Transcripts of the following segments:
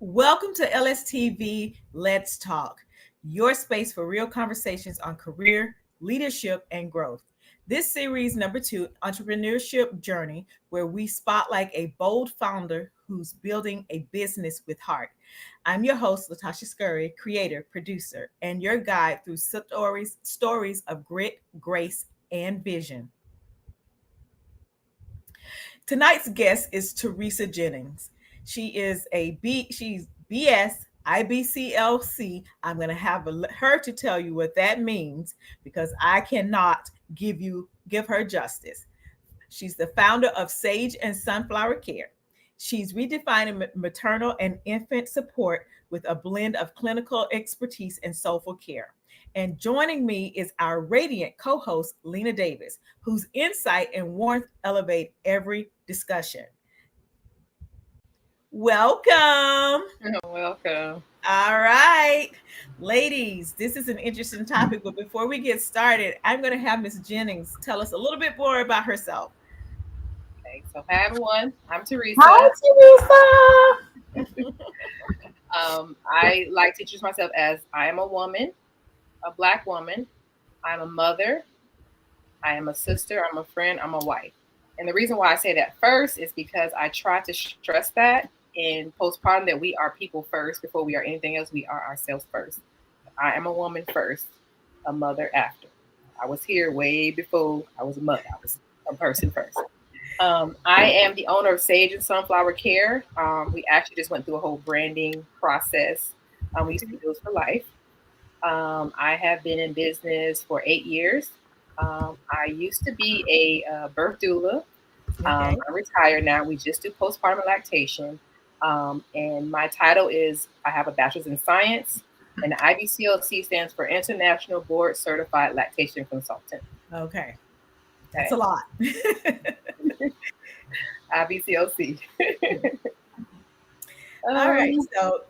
Welcome to LSTV Let's Talk, your space for real conversations on career, leadership, and growth. This series, number two, Entrepreneurship Journey, where we spotlight a bold founder who's building a business with heart. I'm your host, Latasha Scurry, creator, producer, and your guide through stories of grit, grace, and vision. Tonight's guest is Teresa Jennings. She's BS IBCLC. I'm going to have her to tell you what that means because I cannot give her justice. She's the founder of Sage and Sunflower Care. She's redefining maternal and infant support with a blend of clinical expertise and soulful care. And joining me is our radiant co host, Lena Davis, whose insight and warmth elevate every discussion. Welcome. Welcome. All right. Ladies, this is an interesting topic, but before we get started, I'm going to have Miss Jennings tell us a little bit more about herself. Okay, so hi everyone. I'm Hi, Teresa. Teresa. I like to introduce myself as I am a woman, a Black woman. I'm a mother. I am a sister. I'm a friend. I'm a wife. And the reason why I say that first is because I try to stress that in postpartum that we are people first before we are anything else. We are ourselves first. I am a woman first, a mother after. I was here way before I was a mother. I was a person first. I am the owner of Sage and Sunflower Care. We actually just went through a whole branding process. We used to be Deals for Life. I have been in business for 8 years. I used to be a birth doula. I'm retired now. We just do postpartum and lactation. And my title is I have a bachelor's in science, and the IBCLC stands for International Board Certified Lactation Consultant. Okay. That's a lot. IBCLC. All right. So,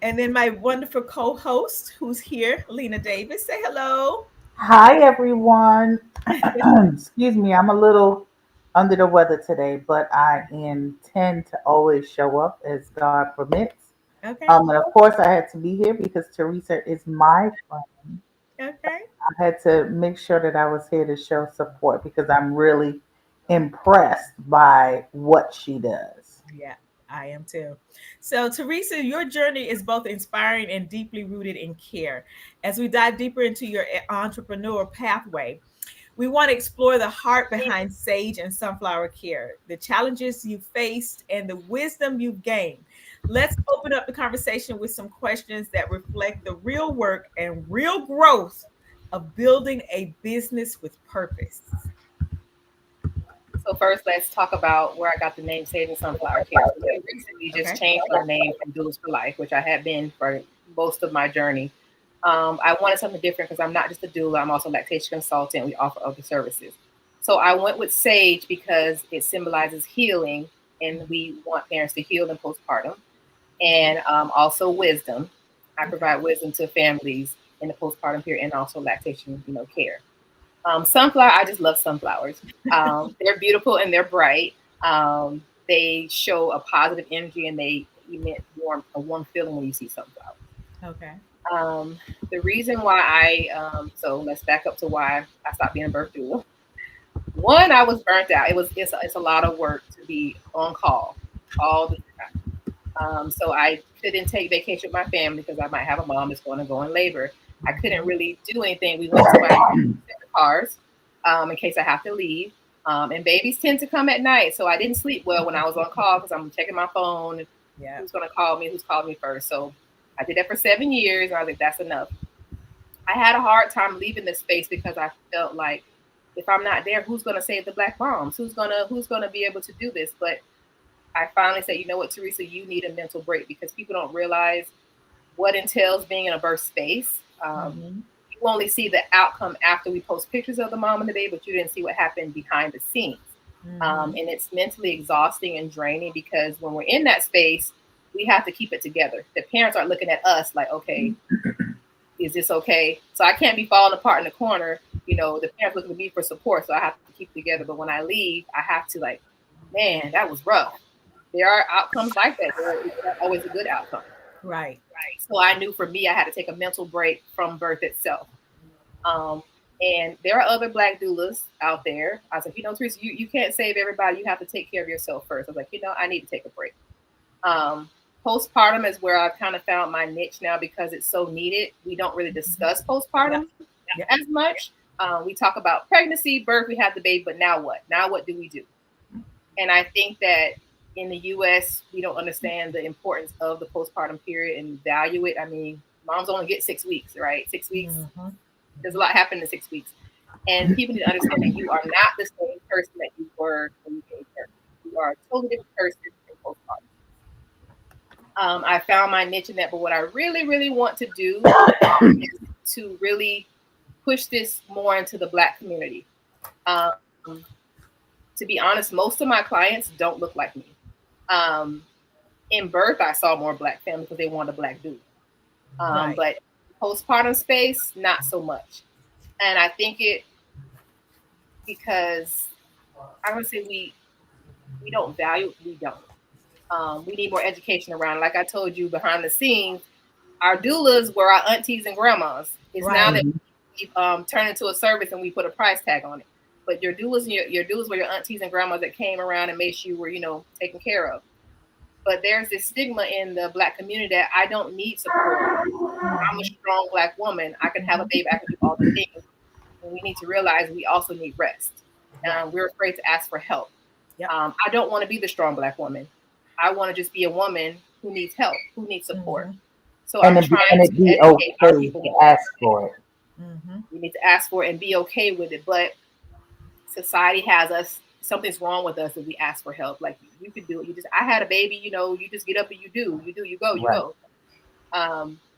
and then my wonderful co-host who's here, Lena Davis. Say hello. Hi, everyone. Excuse me, I'm a little under the weather today, but I intend to always show up as God permits. Okay. And of course, I had to be here because Teresa is my friend. Okay. I had to make sure that I was here to show support because I'm really impressed by what she does. Yeah, I am too. So, Teresa, your journey is both inspiring and deeply rooted in care. As we dive deeper into your entrepreneur pathway, we want to explore the heart behind Sage and Sunflower Care, the challenges you faced, and the wisdom you've gained. Let's open up the conversation with some questions that reflect the real work and real growth of building a business with purpose. So first, let's talk about where I got the name Sage and Sunflower Care. So we recently just changed our name from Deals for Life, which I had been for most of my journey. I wanted something different because I'm not just a doula. I'm also a lactation consultant. We offer other services. So I went with Sage because it symbolizes healing, and we want parents to heal in postpartum, and also wisdom. I provide wisdom to families in the postpartum period and also lactation, care. Sunflower, I just love sunflowers. They're beautiful and they're bright. They show a positive energy and they emit a warm feeling when you see sunflowers. Okay. The reason why so let's back up to why I stopped being a birth doula. One, I was burnt out. It's a lot of work to be on call all the time. So I couldn't take vacation with my family because I might have a mom that's going to go in labor. I couldn't really do anything. We went to my cars in case I have to leave. And babies tend to come at night. So I didn't sleep well when I was on call because I'm checking my phone. And who's going to call me? Who's called me first? So I did that for 7 years. And I was like, that's enough. I had a hard time leaving this space because I felt like if I'm not there, who's going to save the Black moms? Who's going to be able to do this? But I finally said, you know what, Teresa, you need a mental break because people don't realize what entails being in a birth space. You only see the outcome after we post pictures of the mom and the baby, but you didn't see what happened behind the scenes. And it's mentally exhausting and draining because when we're in that space, we have to keep it together. The parents are looking at us like, okay, is this okay? So I can't be falling apart in the corner. The parents looking at me for support, so I have to keep it together. But when I leave, I have to man, that was rough. there are outcomes like that. It's not always a good outcome. Right. So I knew for me, I had to take a mental break from birth itself. Um, and there are other Black doulas out there. I was like, Teresa, you can't save everybody. You have to take care of yourself first. I was like, I need to take a break. Um, Postpartum is where I've kind of found my niche now because it's so needed. We don't really discuss postpartum Yep. as much. We talk about pregnancy, birth, we have the baby, but now what? Now what do we do? And I think that in the U.S., we don't understand the importance of the postpartum period and value it. I mean, moms only get 6 weeks, right? 6 weeks. Mm-hmm. There's a lot happening in 6 weeks. And people need to understand that you are not the same person that you were when you gave birth. You are a totally different person in postpartum. I found my niche in that, but what I really, really want to do is to really push this more into the Black community. Um, to be honest, most of my clients don't look like me. In birth, I saw more Black families because they wanted a Black dude. Right. But postpartum space, not so much. And I think it because I would say we don't value it, we don't. We need more education around. Like I told you behind the scenes, our doulas were our aunties and grandmas. It's now that we've turned into a service and we put a price tag on it. But your doulas and your doulas were your aunties and grandmas that came around and made sure you were, taken care of. But there's this stigma in the Black community that I don't need support. I'm a strong Black woman. I can have a baby. I can do all the things. And we need to realize we also need rest. We're afraid to ask for help. Yep. I don't want to be the strong Black woman. I want to just be a woman who needs help, who needs support. Mm-hmm. So I'm trying to be educate our okay people. to ask for it. Mm-hmm. We need to ask for it and be okay with it. But society has us, something's wrong with us if we ask for help. Like, you could do it. I had a baby, you just get up and you go, you go.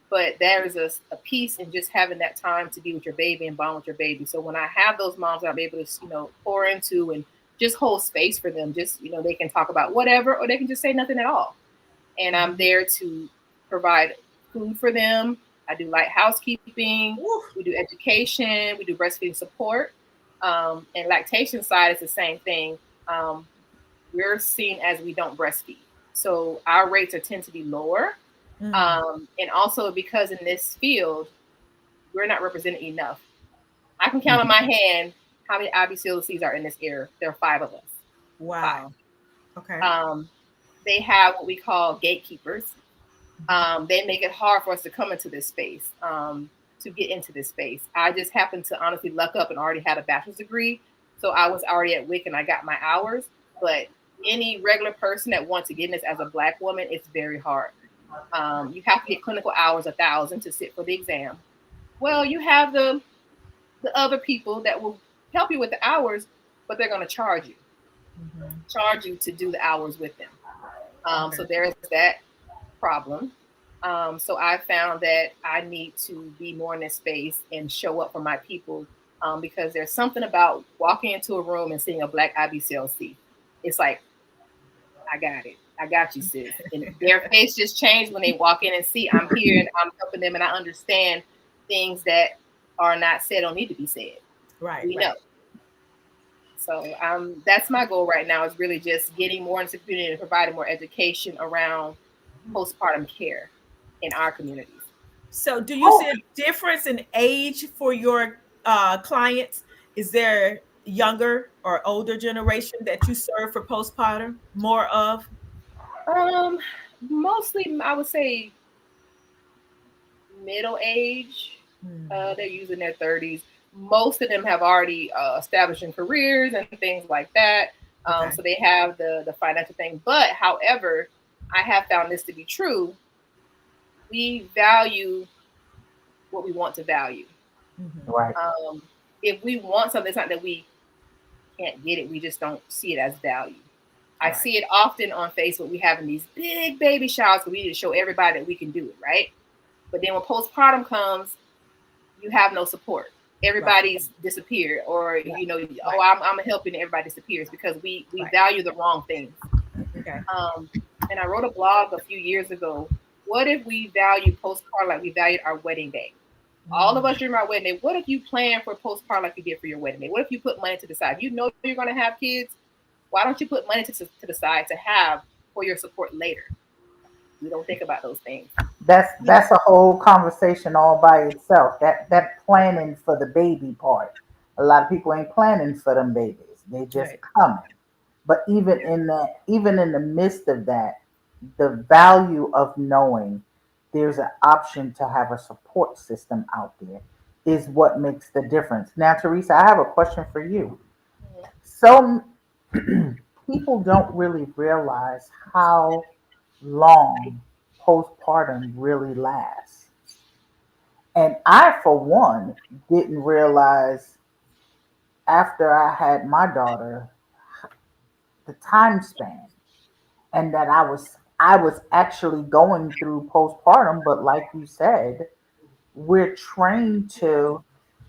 But there is a piece in just having that time to be with your baby and bond with your baby. So when I have those moms that I'm able to, pour into and just hold space for them, just, they can talk about whatever, or they can just say nothing at all. And I'm there to provide food for them. I do light housekeeping. We do education. We do breastfeeding support. And lactation side is the same thing. We're seen as we don't breastfeed. So our rates tend to be lower. Mm-hmm. And also because in this field, we're not represented enough. I can count on my hand how many IBCLCs are in this area. There are 5 of us. Wow. 5. Okay. They have what we call gatekeepers. They make it hard for us to come into this space, to get into this space. I just happened to honestly luck up and already had a bachelor's degree. So I was already at WIC and I got my hours. But any regular person that wants to get in this as a Black woman, it's very hard. You have to get clinical hours 1,000 to sit for the exam. Well, you have the other people that will help you with the hours, but they're going to charge you. Mm-hmm. Charge you to do the hours with them. So there's that problem. So I found that I need to be more in this space and show up for my people, because there's something about walking into a room and seeing a Black IBCLC. It's like, I got it. I got you, sis. And their face just changed when they walk in and see I'm here and I'm helping them and I understand things that are not said don't need to be said. Right. We know. So that's my goal right now, is really just getting more into the community and providing more education around postpartum care in our communities. So do you see a difference in age for your clients? Is there younger or older generation that you serve for postpartum more of? Mostly I would say middle age. They're usually in their 30s. Most of them have already established in careers and things like that. So they have the financial thing. But however, I have found this to be true. We value what we want to value. Mm-hmm. Right. If we want something, it's not that we can't get it. We just don't see it as value. I see it often on Facebook. We having these big baby showers because we need to show everybody that we can do it, right? But then when postpartum comes, you have no support. Everybody's disappeared, or I'm helping, everybody disappears because we value the wrong things. Okay. And I wrote a blog a few years ago. What if we value postpartum like we valued our wedding day? All of us dream our wedding day. What if you plan for postpartum like you did for your wedding day? What if you put money to the side? You know you're going to have kids. Why don't you put money to the side to have for your support later. We don't think about those things. That's a whole conversation all by itself. That planning for the baby part. A lot of people ain't planning for them babies. They just Right. coming. But even in the midst of that, the value of knowing there's an option to have a support system out there is what makes the difference. Now, Teresa, I have a question for you. So people don't really realize how long postpartum really lasts. And I, for one, didn't realize after I had my daughter the time span and that I was actually going through postpartum, but like you said, we're trained to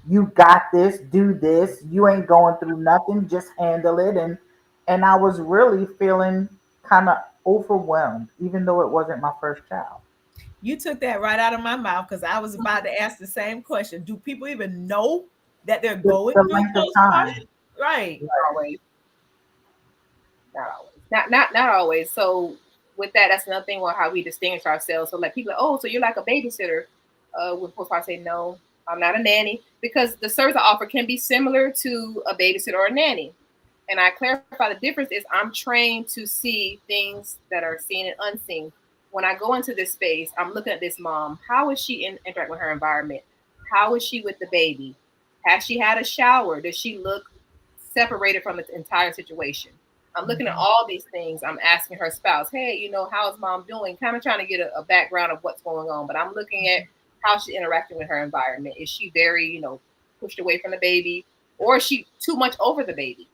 you got this, do this, you ain't going through nothing, just handle it and I was really feeling kind of overwhelmed even though it wasn't my first child. You took that right out of my mouth because I was about to ask the same question. Do people even know that they're going The through length of time. postpartum? Right. Always, not always, not always. So with that, that's another thing on how we distinguish ourselves. So like people, are, oh, so you're like a babysitter. With postpartum, say no, I'm not a nanny because the service I offer can be similar to a babysitter or a nanny. And I clarify the difference is I'm trained to see things that are seen and unseen. When I go into this space, I'm looking at this mom. How is she interact with her environment? How is she with the baby? Has she had a shower? Does she look separated from the entire situation? I'm looking at Mhm. all these things. I'm asking her spouse, hey, how's mom doing? Kind of trying to get a background of what's going on. But I'm looking at how she's interacting with her environment. Is she very, pushed away from the baby? Or is she too much over the baby?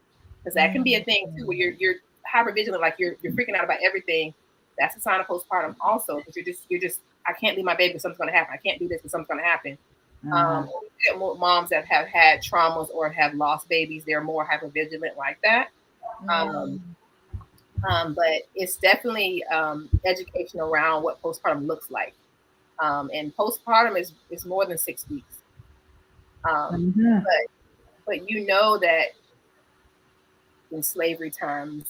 Because that can be a thing too, where you're hyper vigilant, like you're freaking out about everything. That's a sign of postpartum also, because you're just I can't leave my baby because something's gonna happen. I can't do this because something's gonna happen. Mhm. Moms that have had traumas or have lost babies, they're more hyper vigilant like that. Um, Mm. but it's definitely education around what postpartum looks like. And postpartum is more than 6 weeks. Mhm. But you know that in slavery times,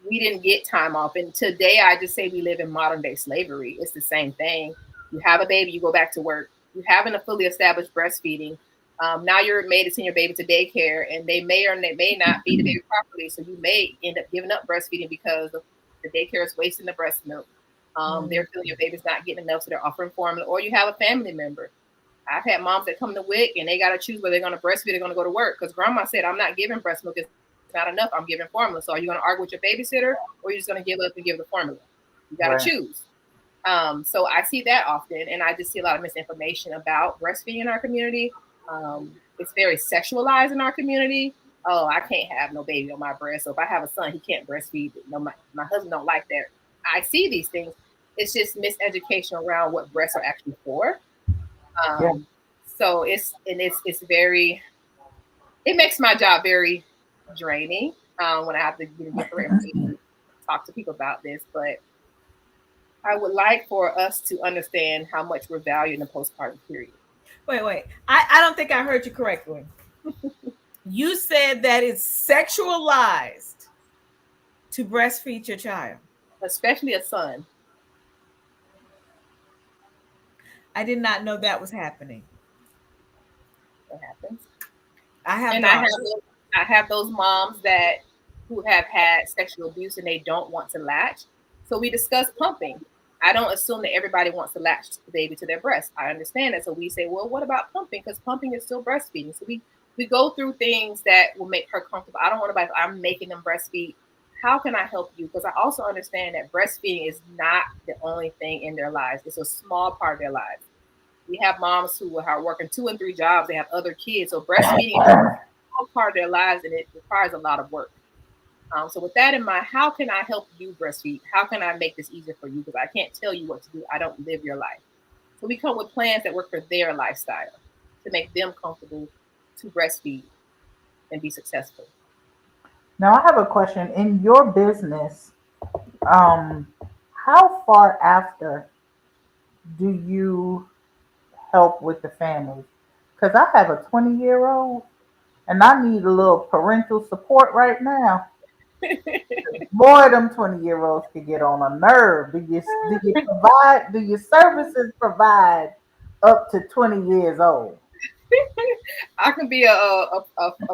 we didn't get time off. And today, I just say we live in modern day slavery. It's the same thing. You have a baby, you go back to work. You haven't a fully established breastfeeding. Now you're made to send your baby to daycare, and they may or they may not feed the baby properly. So you may end up giving up breastfeeding because the daycare is wasting the breast milk. Mm. They're feeling your baby's not getting enough, so they're offering formula. Or you have a family member. I've had moms that come to WIC and they got to choose whether they're going to breastfeed or going to go to work because grandma said, I'm not giving breast milk. It's not enough. I'm giving formula. So are you going to argue with your babysitter or are you just going to give up and give the formula? You got to Right. choose. So I see that often, and I just see a lot of misinformation about breastfeeding in our community. It's very sexualized in our community. Oh, I can't have no baby on my breast. So if I have a son, he can't breastfeed. No, my husband don't like that. I see these things. It's just miseducation around what breasts are actually for. Yeah. Um, so it's very it makes my job very draining when I have to get the information, talk to people about this. But I would like for us to understand how much we're valued in the postpartum period, Wait. I don't think I heard you correctly. You said that it's sexualized to breastfeed your child. especially a son. I did not know that was happening. That happens. I have And daughters. I have those moms that who have had sexual abuse and they don't want to latch. So we discuss pumping. I don't assume that everybody wants to latch the baby to their breast. I understand that. So we say, well, what about pumping? Because pumping is still breastfeeding. So we go through things that will make her comfortable. I don't want to like I'm making them breastfeed. How can I help you? Because I also understand that breastfeeding is not the only thing in their lives. It's a small part of their lives. We have moms who are working 2 and 3 jobs. They have other kids. So breastfeeding is all part of their lives and it requires a lot of work. So with that in mind, how can I help you breastfeed? How can I make this easier for you? Because I can't tell you what to do. I don't live your life. So we come with plans that work for their lifestyle to make them comfortable to breastfeed and be successful. Now I have a question. In your business, um, how far after do you help with the families? Because I have a 20-year-old and I need a little parental support right now. More of them 20-year-olds could get on a nerve. Do your services provide up to 20 years old? I can be a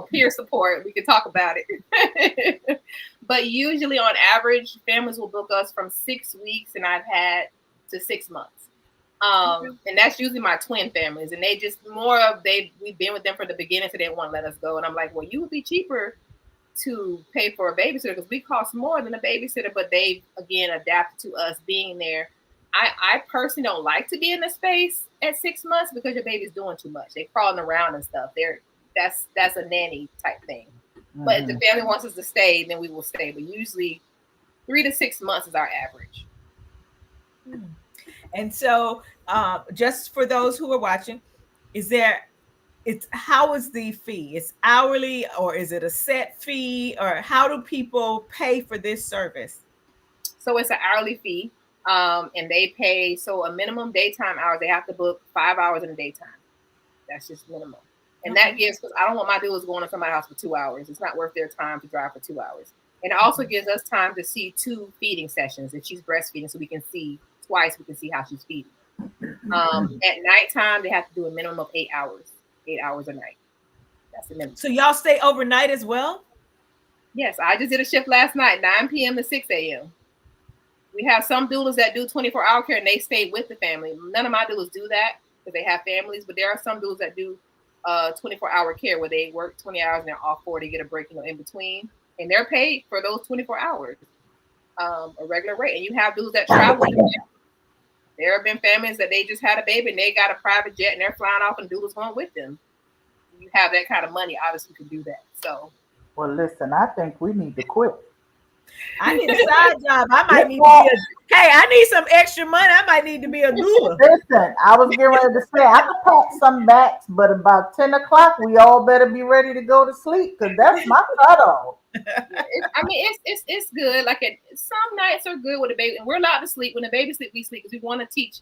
peer support. We can talk about it. But usually, on average, families will book us from 6 weeks, and I've had to 6 months. And that's usually my twin families, and they just more of we've been with them from the beginning, so they won't let us go. And I'm like, well, you would be cheaper to pay for a babysitter because we cost more than a babysitter, but they again adapted to us being there. I personally don't like to be in the space at 6 months because your baby's doing too much. They crawling around and stuff. That's a nanny type thing. Mm-hmm. But if the family wants us to stay, then we will stay. But usually 3 to 6 months is our average. And so just for those who are watching, how is the fee? It's hourly, or is it a set fee, or how do people pay for this service? So it's an hourly fee. And they pay, so a minimum daytime hours, they have to book 5 hours in the daytime. That's just minimum. And that gives, because I don't want my doulas going to somebody's house for 2 hours. It's not worth their time to drive for 2 hours. And it also gives us time to see 2 feeding sessions. If she's breastfeeding, so we can see twice, we can see how she's feeding. At nighttime, they have to do a minimum of 8 hours. 8 hours a night. That's the minimum. So y'all stay overnight as well? Yes, I just did a shift last night, 9 p.m. to 6 a.m. We have some doulas that do 24-hour care, and they stay with the family. None of my doulas do that because they have families, but there are some doulas that do 24-hour care where they work 20 hours and they're off 4 to get a break, in between. And they're paid for those 24 hours, a regular rate. And you have doulas that travel. There have been families that they just had a baby and they got a private jet and they're flying off and doulas going with them. You have that kind of money, obviously you can do that. So, well, listen, I think we need to quit. I need a side job. I need some extra money. I might need to be a doula. Listen, I was getting ready to say I could pack some backs, but about 10 o'clock, we all better be ready to go to sleep because that's my cutoff. It's good. Like some nights are good with the baby, and we're allowed to sleep. When the baby sleep, we sleep because we want to teach,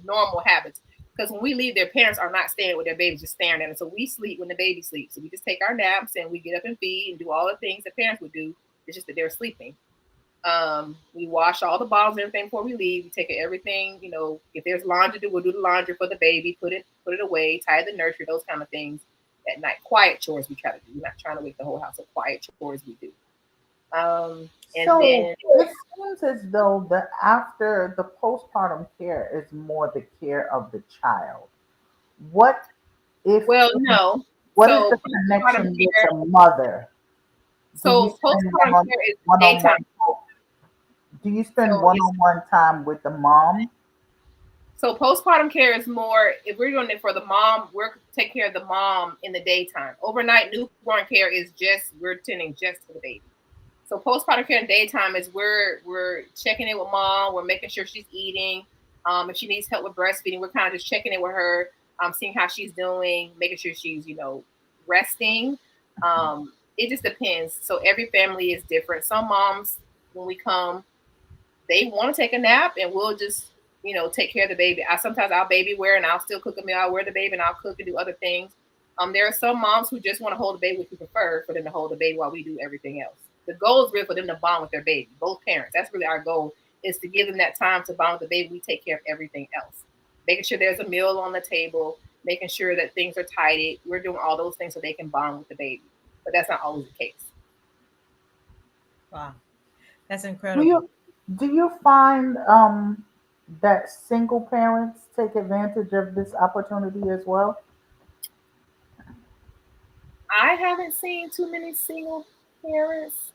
normal habits. Because when we leave, their parents are not staying with their babies, just staring at them. So we sleep when the baby sleeps. So we just take our naps and we get up and feed and do all the things that parents would do. It's just that they're sleeping. We wash all the bottles and everything before we leave. We take care of everything. If there's laundry to do, we'll do the laundry for the baby, put it away, tie the nursery, those kind of things. At night, quiet chores we try to do. We're not trying to wake the whole house up. Quiet chores we do. It seems as though after the postpartum care is more the care of the child. What if? Well, no. What is the connection with the mother? So postpartum care is daytime. Do you spend one-on-one time with the mom? So postpartum care is more, if we're doing it for the mom, we're take care of the mom in the daytime. Overnight newborn care is we're tending just to the baby. So postpartum care in daytime is we're checking in with mom, we're making sure she's eating. If she needs help with breastfeeding, we're kind of just checking in with her, seeing how she's doing, making sure she's, resting. It just depends. So every family is different. Some moms, when we come, they want to take a nap and we'll just, take care of the baby. Sometimes I'll baby wear and I'll still cook a meal. I'll wear the baby and I'll cook and do other things. There are some moms who just want to hold the baby, which we prefer for them to hold the baby while we do everything else. The goal is really for them to bond with their baby, both parents. That's really our goal, is to give them that time to bond with the baby. We take care of everything else. Making sure there's a meal on the table, making sure that things are tidy. We're doing all those things so they can bond with the baby. But that's not always the case. Wow. That's incredible. Do you find that single parents take advantage of this opportunity as well? I haven't seen too many single parents.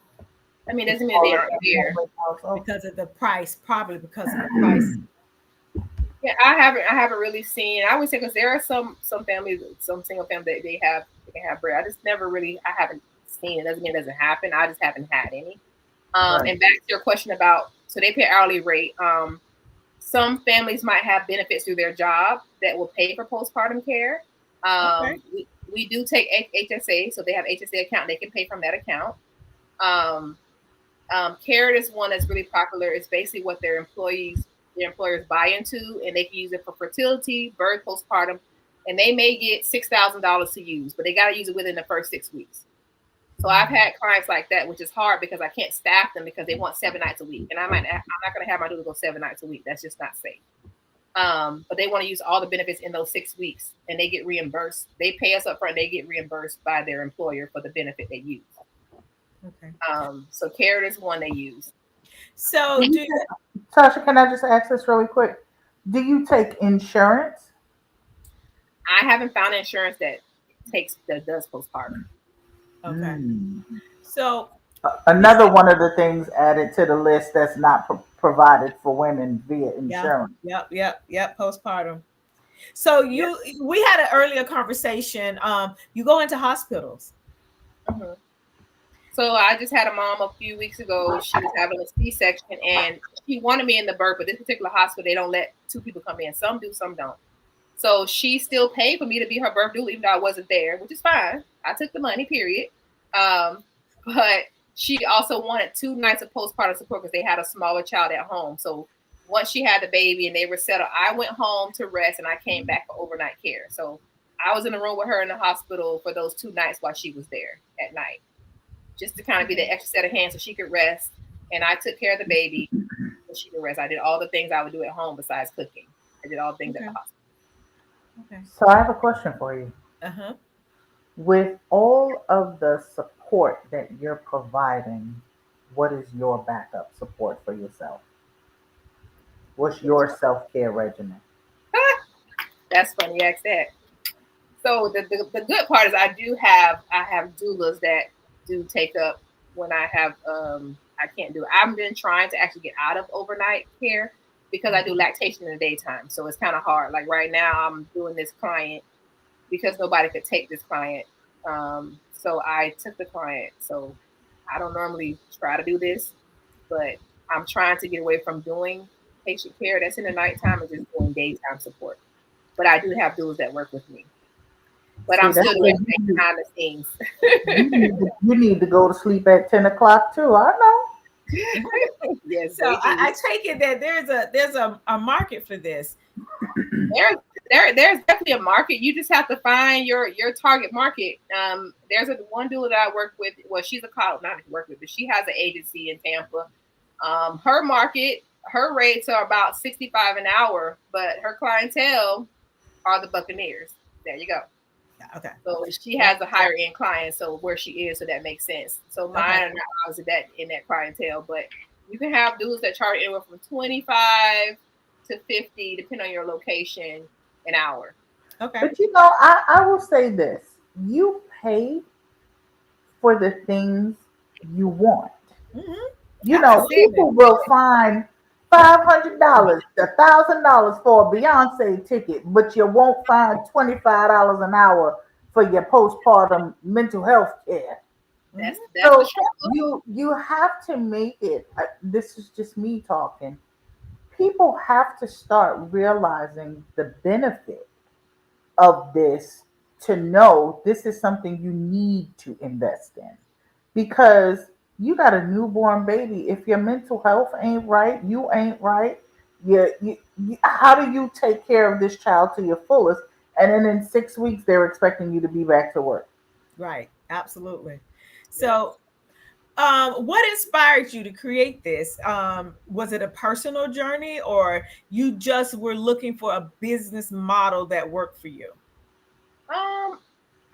I mean, doesn't mean they aren't here. Because of the price, probably because of the price. Yeah, I haven't really seen. I would say because there are some families, some single families that they can have bread. I just never really, I haven't seen it. Doesn't mean it doesn't happen. I just haven't had any. Right. And back to your question about, so they pay hourly rate. Some families might have benefits through their job that will pay for postpartum care. Okay. We do take HSA, so they have HSA account. They can pay from that account. Carrot is one that's really popular. It's basically what their employers buy into, and they can use it for fertility, birth, postpartum, and they may get $6,000 to use, but they got to use it within the first 6 weeks. So I've had clients like that, which is hard because I can't staff them because they want 7 nights a week, and I'm not going to have my doula go 7 nights a week. That's just not safe. But they want to use all the benefits in those 6 weeks, and they get reimbursed. They pay us up front, they get reimbursed by their employer for the benefit they use. Okay. So CARE is one they use. So, Tasha, can I just ask this really quick? Do you take insurance? I haven't found insurance that does postpartum. okay. Mm. So, Another one of the things added to the list that's not provided for women via yeah, insurance. yep, postpartum. So we had an earlier conversation. You go into hospitals. Mm-hmm. So I just had a mom a few weeks ago. She was having a C-section, and she wanted me in the birth, but this particular hospital, they don't let two people come in. Some do, some don't. So she still paid for me to be her birth doula, even though I wasn't there, which is fine. I took the money, period. But she also wanted 2 nights of postpartum support because they had a smaller child at home. So once she had the baby and they were settled, I went home to rest and I came back for overnight care. So I was in the room with her in the hospital for those 2 nights while she was there at night, just to kind of be the extra set of hands so she could rest. And I took care of the baby so she could rest. I did all the things I would do at home besides cooking. I did all the things at the hospital. Okay. So I have a question for you. Uh-huh. With all of the support that you're providing, what is your backup support for yourself? What's your self-care regimen? That's funny you asked that. So the good part is I have doulas that do take up when I have I can't do it. I've been trying to actually get out of overnight care because I do lactation in the daytime. So it's kind of hard. Like right now I'm doing this client because nobody could take this client. So I took the client. So I don't normally try to do this, but I'm trying to get away from doing patient care that's in the nighttime and just doing daytime support. But I do have doulas that work with me. But See, I'm that's still what doing behind the scenes. you need to go to sleep at 10 o'clock too. I know. Yes, So I take it that there's a market for this. There's definitely a market. You just have to find your target market. There's one doula that I work with. Well, she's a college, not to work with, but she has an agency in Tampa. Her market, her rates are about 65 an hour, but her clientele are the Buccaneers. There you go. Okay. So she has a higher end client, so where she is, so that makes sense. So mine are not housed in that clientele, but you can have doulas that charge anywhere from 25 to 50, depending on your location, an hour. Okay. But I will say this. You pay for the things you want. Mm-hmm. People will find $500, $1,000 for a Beyonce ticket, but you won't find $25 an hour for your postpartum mental health care. That's So the struggle. you have to make it. This is just me talking. People have to start realizing the benefit of this to know this is something you need to invest in because you got a newborn baby. If your mental health ain't right, you ain't right. How do you take care of this child to your fullest? And then in 6 weeks, they're expecting you to be back to work. Right. Absolutely. So, what inspired you to create this? Was it a personal journey, or you just were looking for a business model that worked for you? I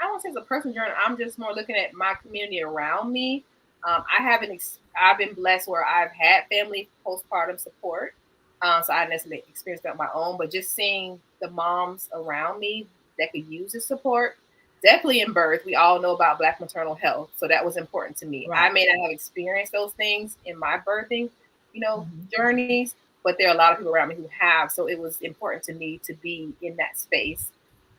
don't say it's a personal journey. I'm just more looking at my community around me. I've been blessed where I've had family postpartum support. So I didn't necessarily experience that on my own, but just seeing the moms around me that could use the support, definitely in birth. We all know about Black maternal health, so that was important to me. Right. I may not have experienced those things in my birthing, Mm-hmm. journeys, but there are a lot of people around me who have. So it was important to me to be in that space.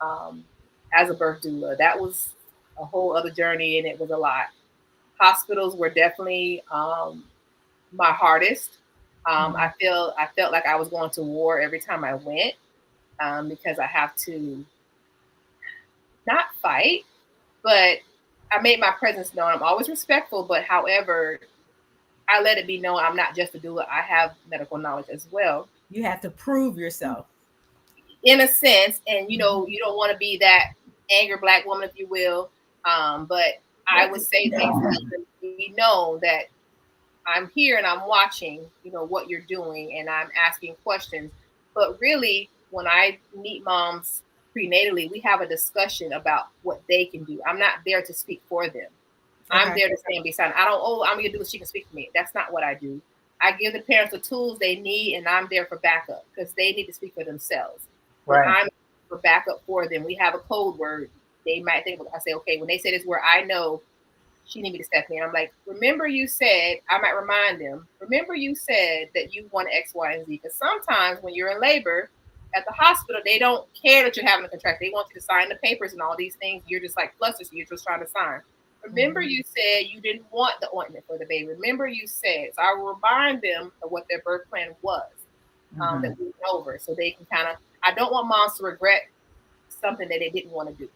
Um, as a birth doula. That was a whole other journey, and it was a lot. Hospitals were definitely my hardest. I felt like I was going to war every time I went because I have to not fight, but I made my presence known. I'm always respectful, but however, I let it be known I'm not just a doula. I have medical knowledge as well. You have to prove yourself. In a sense, and you don't want to be that angry Black woman, if you will. But I would say things to let them be known that I'm here and I'm watching, what you're doing, and I'm asking questions. But really, when I meet moms prenatally, we have a discussion about what they can do. I'm not there to speak for them. I'm Okay. there to stand beside. I don't. Oh, I'm gonna do what she can speak for me. That's not what I do. I give the parents the tools they need, and I'm there for backup because they need to speak for themselves. But Right. I'm for backup for them. We have a code word. They might think. I say, okay, when they say this word, I know she need me to step in. I'm like, remember you said, I might remind them, remember you said that you want X, Y, and Z. Because sometimes when you're in labor at the hospital, they don't care that you're having a contract. They want you to sign the papers and all these things. You're just like flustered, so you're just trying to sign. Remember Mhm. you said you didn't want the ointment for the baby. Remember you said. So I will remind them of what their birth plan was Hmm. that we went over. So they can kind of, I don't want moms to regret something that they didn't want to do.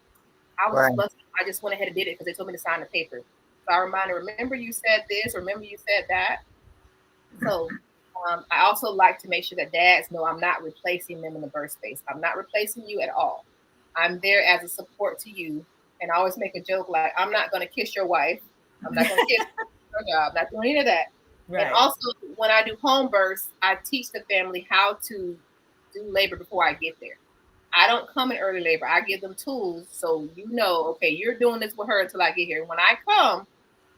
I was just Right. flustered. I just went ahead and did it because they told me to sign the paper. So I reminded, remember you said this, remember you said that. So I also like to make sure that dads know I'm not replacing them in the birth space. I'm not replacing you at all. I'm there as a support to you. And I always make a joke like, I'm not going to kiss your wife. I'm not going to kiss your job. I'm not doing any of that. And Right. also, when I do home births, I teach the family how to do labor before I get there. I don't come in early labor. I give them tools so okay, you're doing this with her until I get here. When I come,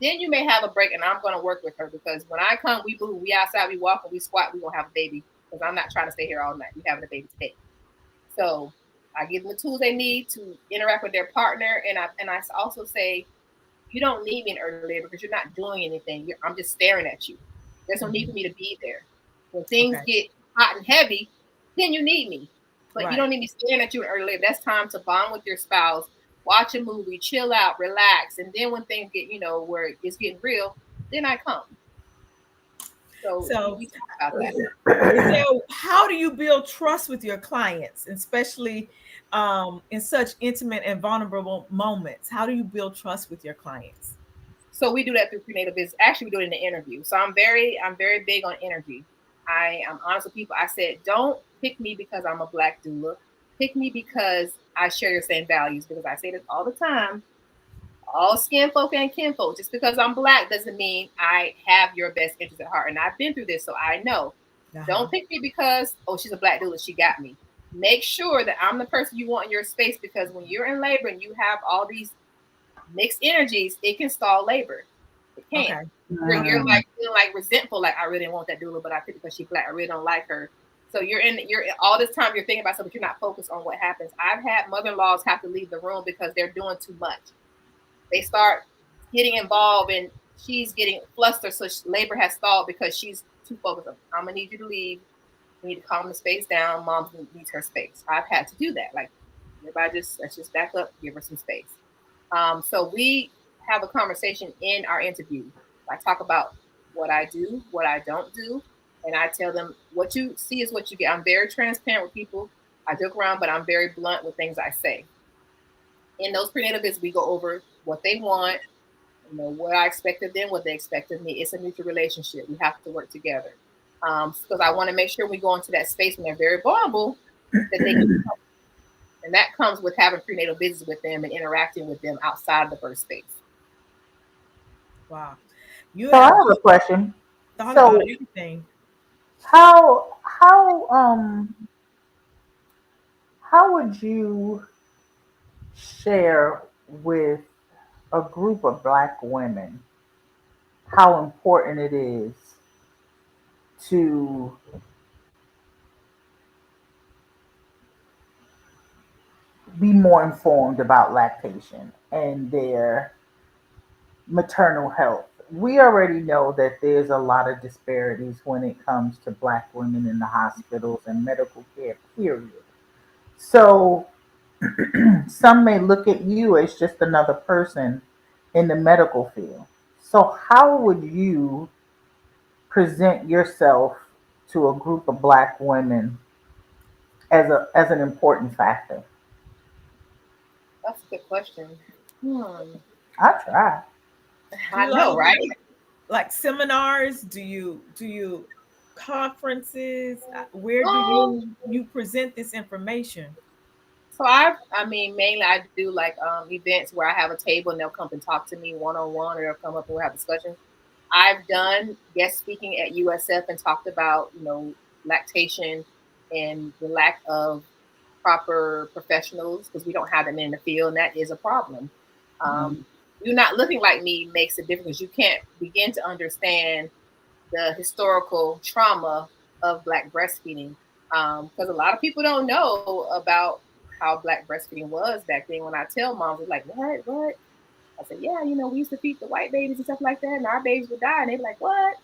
then you may have a break and I'm going to work with her because when I come, we move, we outside, we walk, and we squat, we going to have a baby because I'm not trying to stay here all night. We having a baby today. So I give them the tools they need to interact with their partner. And I also say, you don't need me in early labor because you're not doing anything. I'm just staring at you. There's no need for Mhm. me to be there. When things Okay. get hot and heavy, then you need me. But you Right. don't need me staring at you in early labor. That's time to bond with your spouse, watch a movie, chill out, relax. And then when things get, where it's getting real, then I come. So So, we talk about that. so how do you build trust with your clients, especially in such intimate and vulnerable moments? How do you build trust with your clients? So we do that through prenatal business. Actually, we do it in the interview. So I'm very big on energy. I am honest with people. I said, don't pick me because I'm a black doula. Pick me because I share your same values. Because I say this all the time. All skin folk and kinfolk. Just because I'm black doesn't mean I have your best interest at heart. And I've been through this, so I know. Uh-huh. Don't pick me because she's a black doula. She got me. Make sure that I'm the person you want in your space because when you're in labor and you have all these mixed energies, it can stall labor. It can. Okay. You're like feeling like resentful, like I really didn't want that doula, but I picked because she's black. I really don't like her. So you're all this time you're thinking about something, but you're not focused on what happens. I've had mother-in-laws have to leave the room because they're doing too much. They start getting involved and she's getting flustered. So labor has stalled because she's too focused on, I'm gonna need you to leave. We need to calm the space down. Mom needs her space. I've had to do that. Like everybody let's just back up, give her some space. So we have a conversation in our interview. I talk about what I do, what I don't do, and I tell them what you see is what you get. I'm very transparent with people. I joke around, but I'm very blunt with things I say. In those prenatal visits, we go over what they want, what I expect of them, what they expect of me. It's a mutual relationship. We have to work together. Because I want to make sure we go into that space when they're very vulnerable, that they can, and that comes with having prenatal visits with them and interacting with them outside the birth space. Wow. You So I have have a question. thought about So everything. how would you share with a group of black women how important it is to be more informed about lactation and their maternal health? We already know that there's a lot of disparities when it comes to black women in the hospitals and medical care, period. So some may look at you as just another person in the medical field. So how would you present yourself to a group of black women as an important factor? That's a good question. Hmm. I try. Do you I know, right? like seminars? Do you conferences? Where do Um, you present this information? So I mean, mainly I do like events where I have a table and they'll come and talk to me one on one, or they'll come up and we'll have discussions. I've done guest speaking at USF and talked about, lactation and the lack of proper professionals because we don't have them in the field, and that is a problem. Mhm. Um, you not looking like me makes a difference. You can't begin to understand the historical trauma of Black breastfeeding because a lot of people don't know about how Black breastfeeding was back then. When I tell moms, they're like, what? I said, yeah, we used to feed the white babies and stuff like that, and our babies would die. And they'd be like, what?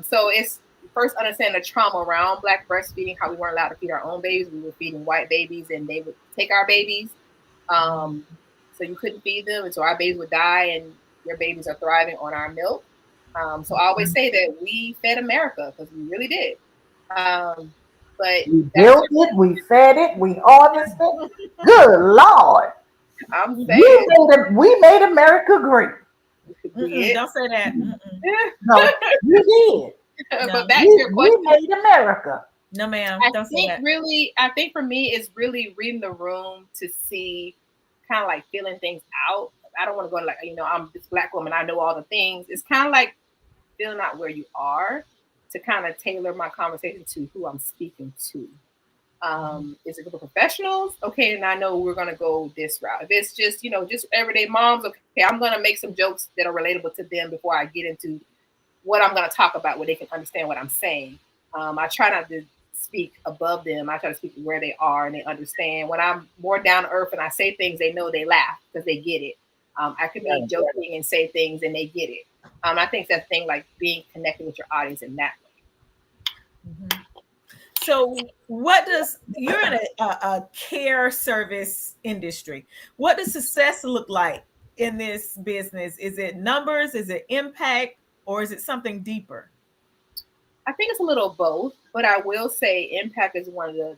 So it's first understanding the trauma around Black breastfeeding, how we weren't allowed to feed our own babies. We were feeding white babies, and they would take our babies. So you couldn't feed them, and so our babies would die, and your babies are thriving on our milk. So I always say that we fed America because we really did. But We that's built it, we fed it, we harvested. Good Lord. I'm saying We made America great. we did. Don't say that. Mm-mm. No, we did. But No, back to your We question. made America. no, ma'am. I Don't say think that. really, I think for me, it's really reading the room to see kind of like feeling things out. I don't want to go like, I'm this Black woman, I know all the things. It's kind of like feeling out where you are to kind of tailor my conversation to who I'm speaking to. Is it a group of professionals? Okay, and I know we're gonna go this route. If it's just just everyday moms, okay, I'm gonna make some jokes that are relatable to them before I get into what I'm gonna talk about, where they can understand what I'm saying. I try not to speak above them. I try to speak where they are and they understand. When I'm more down to earth and I say things, they know they laugh because they get it. I could be joking and say things and they get it. I think that's the thing, like being connected with your audience in that way. Mhm. So, what does you're in a care service industry? What does success look like in this business? Is it numbers? Is it impact? Or is it something deeper? I think it's a little both, but I will say impact is one of the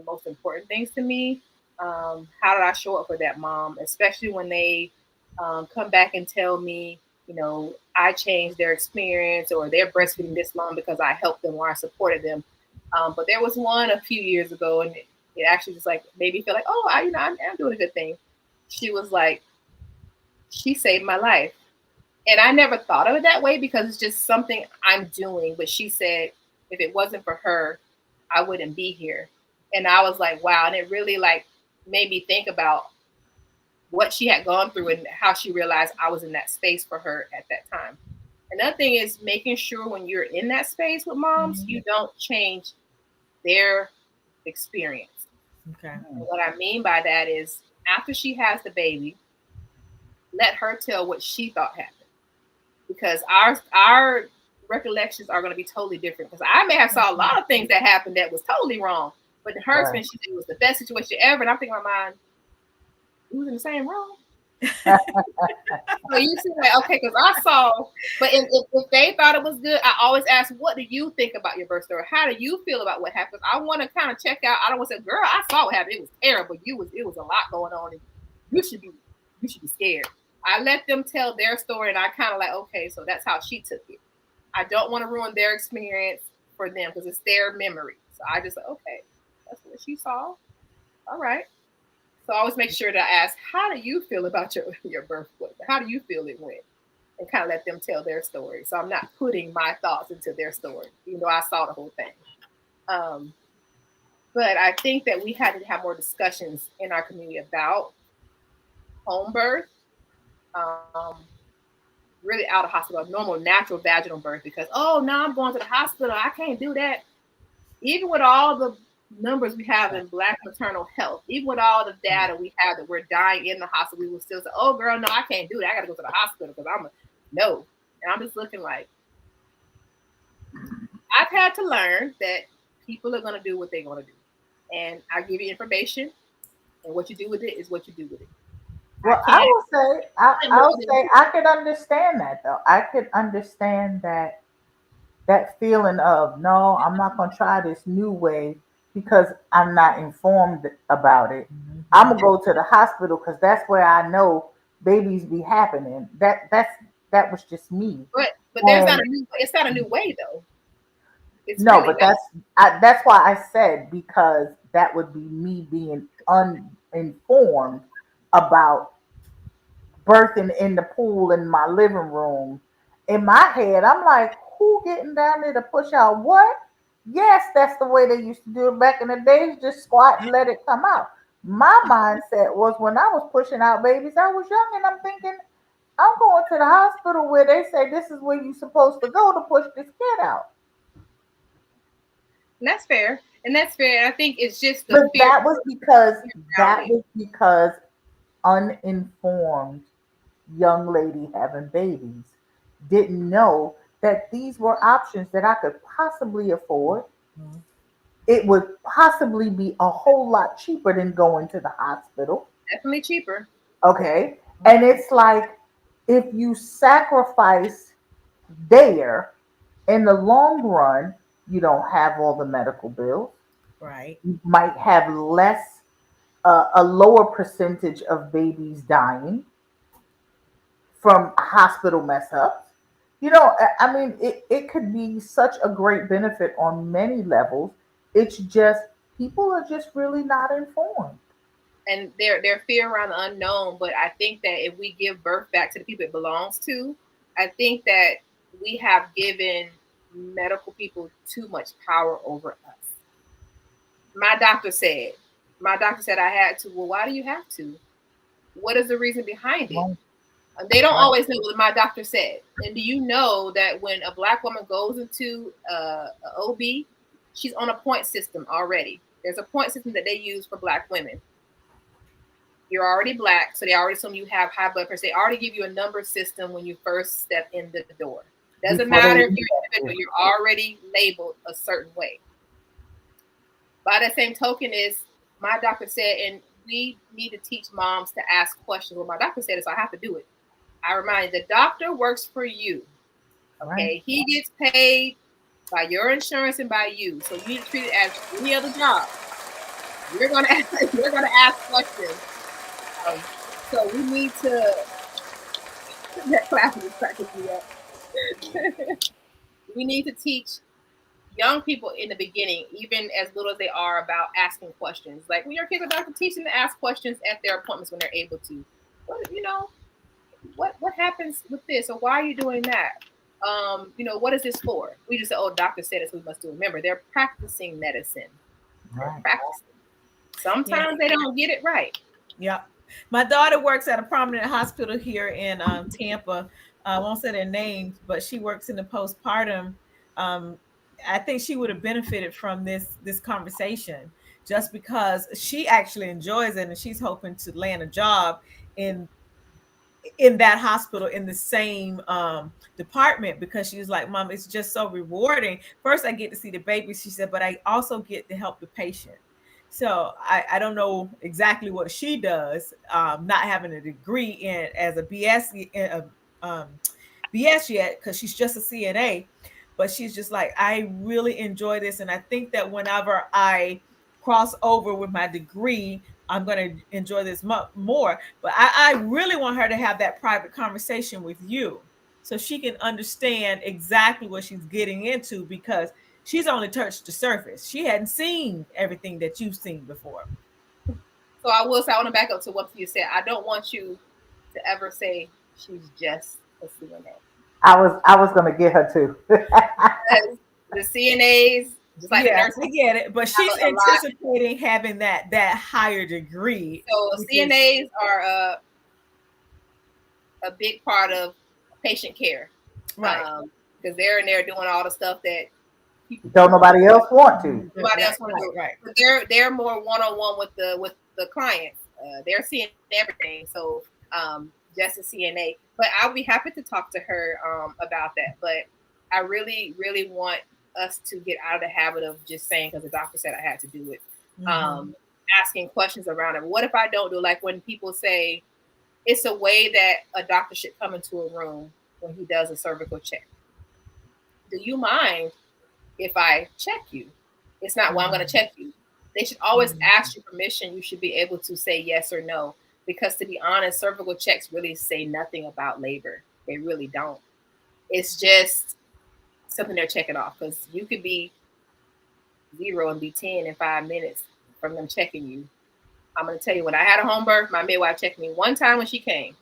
most important things to me. How did I show up for that mom, especially when they come back and tell me, I changed their experience or they're breastfeeding this long because I helped them or I supported them. But there was one a few years ago, and it actually just like made me feel like, oh, I'm doing a good thing. She was like, she saved my life. And I never thought of it that way because it's just something I'm doing. But she said, if it wasn't for her, I wouldn't be here. And I was like, wow. And it really like made me think about what she had gone through and how she realized I was in that space for her at that time. Another thing is making sure when you're in that space with moms, you don't change their experience. Okay. And what I mean by that is after she has the baby, let her tell what she thought happened because our recollections are going to be totally different. Because I may have saw a lot of things that happened that was totally wrong, but in her experience, she said it was the best situation ever. And I'm thinking in my mind, we was in the same room. So you see, like, okay, because I saw, but if they thought it was good, I always ask, what do you think about your birth story? How do you feel about what happened? I want to kind of check out. I don't want to say, girl, I saw what happened. It was terrible. It was a lot going on, and you should be scared. I let them tell their story, and I kind of like, okay, so that's how she took it. I don't want to ruin their experience for them because it's their memory. So I just like, okay, that's what she saw. All right. So I always make sure to ask, how do you feel about your birth? How do you feel it went? And kind of let them tell their story. So I'm not putting my thoughts into their story, even though I saw the whole thing. But I think that we had to have more discussions in our community about home birth, um, really out of hospital, normal, natural vaginal birth, because, oh, now I'm going to the hospital. I can't do that. Even with all the numbers we have in Black maternal health, even with all the data we have that we're dying in the hospital, we will still say, oh, girl, no, I can't do that. I got to go to the hospital because no. And I'm just looking like, I've had to learn that people are going to do what they're going to do. And I give you information, and what you do with it is what you do with it. Well, I would say I could understand that though. I could understand that feeling of no, I'm not gonna try this new way because I'm not informed about it. I'm gonna go to the hospital because that's where I know babies be happening. That was just me. But there's And not a new. It's not a new way though. It's No, really but not. that's why I said, because that would be me being uninformed about birthing in the pool in my living room. In my head, I'm like, who getting down there to push out what? Yes, that's the way they used to do it back in the days. Just squat and let it come out. My mindset was, when I was pushing out babies, I was young, and I'm thinking, I'm going to the hospital where they say this is where you're supposed to go to push this kid out. And that's fair. And that's fair. I think it's just the But fear that around it. was because uninformed young lady having babies didn't know that these were options that I could possibly afford. Mhm. It would possibly be a whole lot cheaper than going to the hospital. Definitely cheaper. Okay. And it's like, if you sacrifice there, in the long run, you don't have all the medical bills. Right. You might have a lower percentage of babies dying from hospital mess ups. I mean, it could be such a great benefit on many levels. It's just, people are just really not informed. And their fear around the unknown. But I think that if we give birth back to the people it belongs to, I think that we have given medical people too much power over us. My doctor said, my doctor said I had to. Well, why do you have to? What is the reason behind it? Right. They don't Right. always know what my doctor said. And do you know that when a black woman goes into a OB, she's on a point system already. There's a point system that they use for black women. You're already black, so they already assume you have high blood pressure. They already give you a number system when you first step in the door. Doesn't Before they matter if leave you're that. individual, you're already labeled a certain way. By that same token is my doctor said, and we need to teach moms to ask questions. Well, my doctor said it, so I have to do it. I remind you, the doctor works for you. Right. Okay, he gets paid by your insurance and by you, so you need to treat it as any other job. We're gonna ask questions. Um, so we need to that class is cracking me up. We need to teach young people in the beginning, even as little as they are, about asking questions. Like when your kids are about to teach them to ask questions at their appointments when they're able to. What happens with this, or why are you doing that? What is this for? We just say, oh, doctor said this, we must do it. Remember, they're practicing medicine. They're Right. practicing. Yeah. Sometimes they don't get it right. Yeah. My daughter works at a prominent hospital here in Tampa. I won't say their names, but she works in the postpartum. Um, I think she would have benefited from this conversation, just because she actually enjoys it, and she's hoping to land a job in in that hospital in the same department, because she was like, Mom, it's just so rewarding. First, I get to see the baby, she said, but I also get to help the patient. So I don't know exactly what she does, not having a degree in as a BS yet, because she's just a CNA. But she's just like, I really enjoy this. And I think that whenever I cross over with my degree, I'm going to enjoy this more. But I really want her to have that private conversation with you, so she can understand exactly what she's getting into, because she's only touched the surface. She hadn't seen everything that you've seen before. So I will say, I want to back up to what you said. I don't want you to ever say she's just a CNA. I was gonna get her too. Because the CNAs, just like the Yeah, nurses, I get it. But she's have a lot. anticipating having that higher degree, So which is CNAs are a big part of patient care, right. because they're in there doing all the stuff that Don't nobody else want to. nobody Right, else want to right, do. right. But they're more one on one with the clients. They're seeing everything. So just a CNA. But I'll be happy to talk to her about that. But I really, really want us to get out of the habit of just saying because the doctor said I had to do it. Mm-hmm. Um, Asking questions around it. What if I don't do? Like when people say it's a way that a doctor should come into a room when he does a cervical check. Do you mind if I check you? It's not, well, I'm going to check you. They should always Mm-hmm. ask you permission. You should be able to say yes or no. Because to be honest, cervical checks really say nothing about labor. They really don't. It's just something they're checking off, because you could be 0 and be 10 in 5 minutes from them checking you. I'm going to tell you, when I had a home birth, my midwife checked me one time when she came.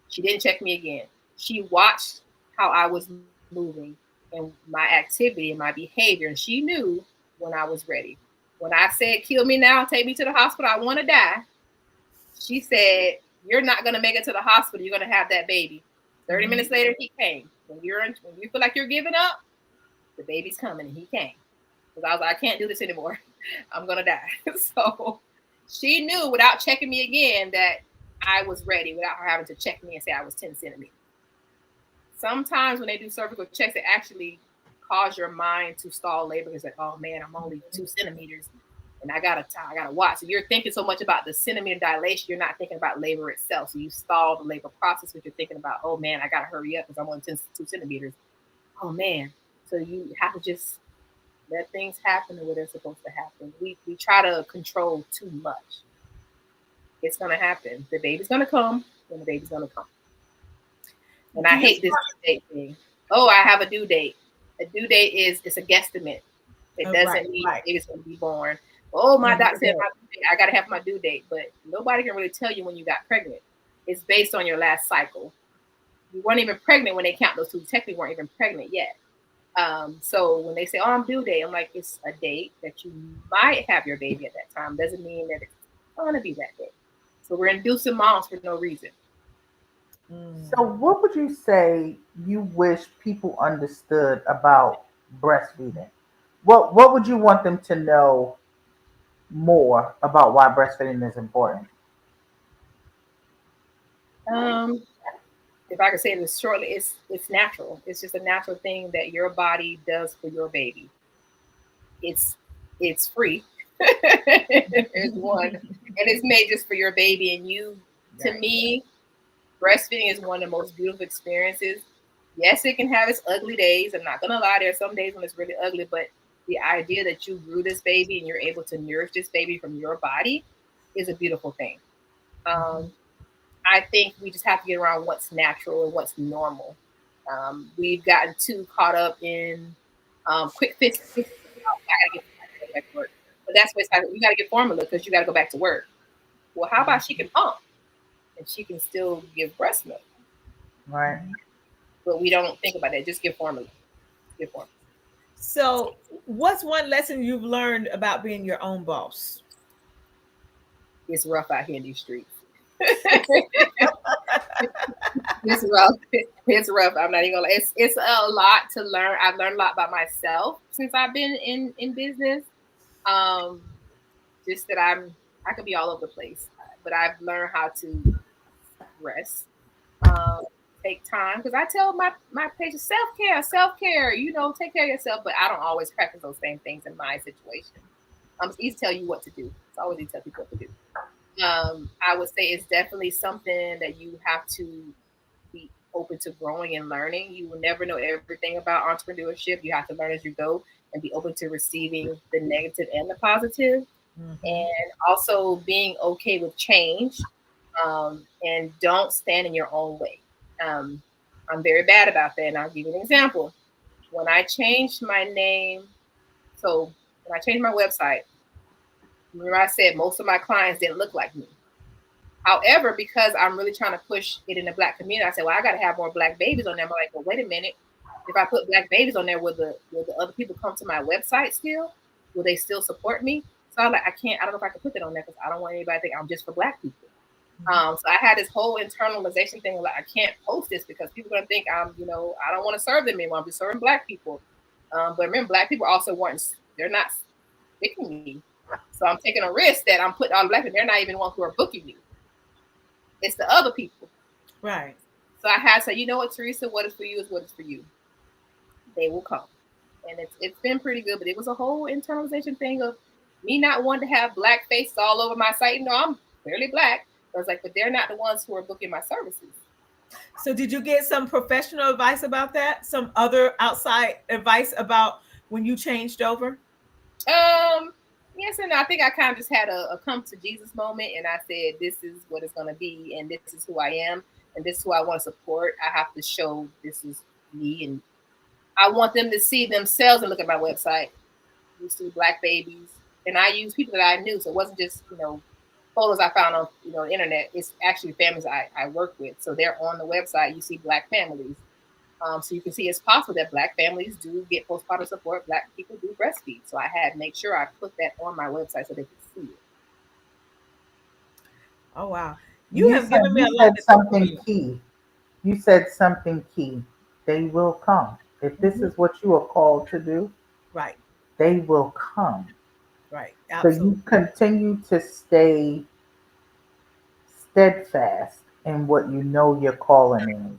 She didn't check me again. She watched how I was moving and my activity and my behavior, and she knew when I was ready. When I said, kill me now, take me to the hospital, I want to die, she said, you're not going to make it to the hospital. You're going to have that baby. 30 minutes later, he came. When you feel like you're giving up, the baby's coming, and he came. Because I was like, I can't do this anymore. I'm going to die. So she knew without checking me again that I was ready, without her having to check me and say I was 10 centimeters. Sometimes when they do cervical checks, it actually cause your mind to stall labor. It's like, oh man, I'm only 2 centimeters and I gotta watch. So you're thinking so much about the centimeter dilation, you're not thinking about labor itself. So you stall the labor process, but you're thinking about, oh man, I gotta hurry up because I'm only 2 centimeters. Oh man. So you have to just let things happen the way they're supposed to happen. We try to control too much. It's gonna happen. The baby's gonna come when the baby's gonna come. And I hate this due date thing. Oh, I have a due date. A due date it's a guesstimate. It doesn't mean the baby's gonna be born. Oh, my doctor said my due date. I gotta have my due date, but nobody can really tell you when you got pregnant. It's based on your last cycle. You weren't even pregnant when they count those two. You technically weren't even pregnant yet. So when they say, oh, I'm due date, I'm like, it's a date that you might have your baby at that time. Doesn't mean that it's going to be that day. So we're inducing moms for no reason. So, what would you say you wish people understood about breastfeeding? What would you want them to know more about why breastfeeding is important? If I could say this shortly, it's natural. It's just a natural thing that your body does for your baby. It's free. It's one, and it's made just for your baby and you. To me, breastfeeding is one of the most beautiful experiences. Yes, it can have its ugly days. I'm not gonna lie, there are some days when it's really ugly, but the idea that you grew this baby and you're able to nourish this baby from your body is a beautiful thing. I think we just have to get around what's natural and what's normal. We've gotten too caught up in quick fixes. I gotta get back to work. But that's what it's like. You got to get formula because you got to go back to work. Well, how about she can pump and she can still give breast milk? Right. But we don't think about that. Just give formula. Give formula. So, what's one lesson you've learned about being your own boss? It's rough out here in these streets. It's rough. It's rough. I'm not even gonna. It's a lot to learn. I've learned a lot about myself since I've been in business. Just that I could be all over the place, but I've learned how to rest, take time, because I tell my patients self care. Take care of yourself. But I don't always practice those same things in my situation. It's easy to tell you what to do. It's always easy to tell people what to do. I would say it's definitely something that you have to be open to growing and learning. You will never know everything about entrepreneurship. You have to learn as you go and be open to receiving the negative and the positive. And also being okay with change, and don't stand in your own way. I'm very bad about that, and I'll give you an example. When I changed my name, so when I changed my website, remember I said most of my clients didn't look like me. However, because I'm really trying to push it in the Black community, I said, well, I got to have more Black babies on there. I'm like, well, wait a minute. If I put Black babies on there, will the other people come to my website still? Will they still support me? So I'm like, I don't know if I can put that on there because I don't want anybody to think I'm just for Black people. So I had this whole internalization thing, like I can't post this because people are going to think I don't want to serve them anymore. I'm just serving Black people. But remember, Black people also they're not picking me. So I'm taking a risk that I'm putting all Black people. They're not even the ones who are booking me. It's the other people. Right. So I had to say, you know what, Teresa, what is for you is what is for you. They will come. And it's been pretty good, but it was a whole internalization thing of me not wanting to have Black faces all over my site. I'm clearly Black. I was like, but they're not the ones who are booking my services. So did you get some professional advice about that? Some other outside advice about when you changed over? Yes and no. I think I kind of just had a come to Jesus moment, and I said, this is what it's going to be, and this is who I am, and this is who I want to support. I have to show this is me, and I want them to see themselves and look at my website. You see black babies, and I use people that I knew, so it wasn't just photos I found on the internet. It's actually families I work with, so they're on the website. You see black families, so you can see it's possible that black families do get postpartum support. Black people do breastfeed, so I had make sure I put that on my website so they could see it. Oh wow. You You have said given me you a lot said to think about. something key. You said something key. They will come. If this Hmm. is what you are called to do, Right, they will come. right, So absolutely. you continue to stay steadfast in what you know your calling is,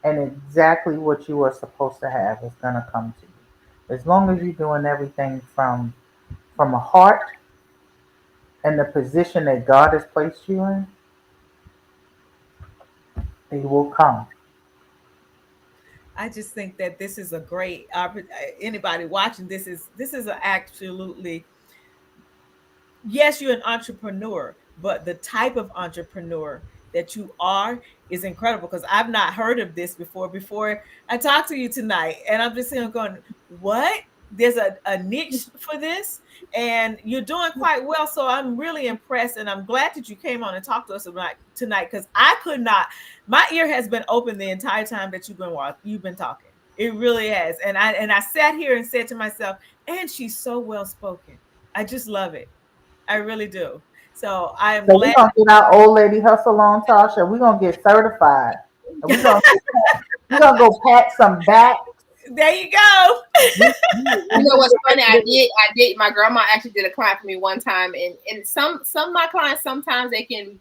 and exactly what you are supposed to have is gonna come to you. As long as you're doing everything from a heart and the position that God has placed you in, they will come. I just think that this is a great anybody watching this is a absolutely, yes, you're an entrepreneur, but the type of entrepreneur that you are is incredible because I've not heard of this before I talked to you tonight. And I'm just sitting going, what? There's a niche for this, and you're doing quite well. So I'm really impressed, and I'm glad that you came on and talked to us about tonight because I could not. My ear has been open the entire time that you've been talking. It really has, and I sat here and said to myself, and she's so well spoken. I just love it. I really do. So I am So we're glad. gonna get our old lady hustle on, Tasha. We're gonna get certified, and we're gonna go pat some back. There you go. You know what's funny? I We- did. I did. My grandma actually did a client for me one time, and some of my clients sometimes they can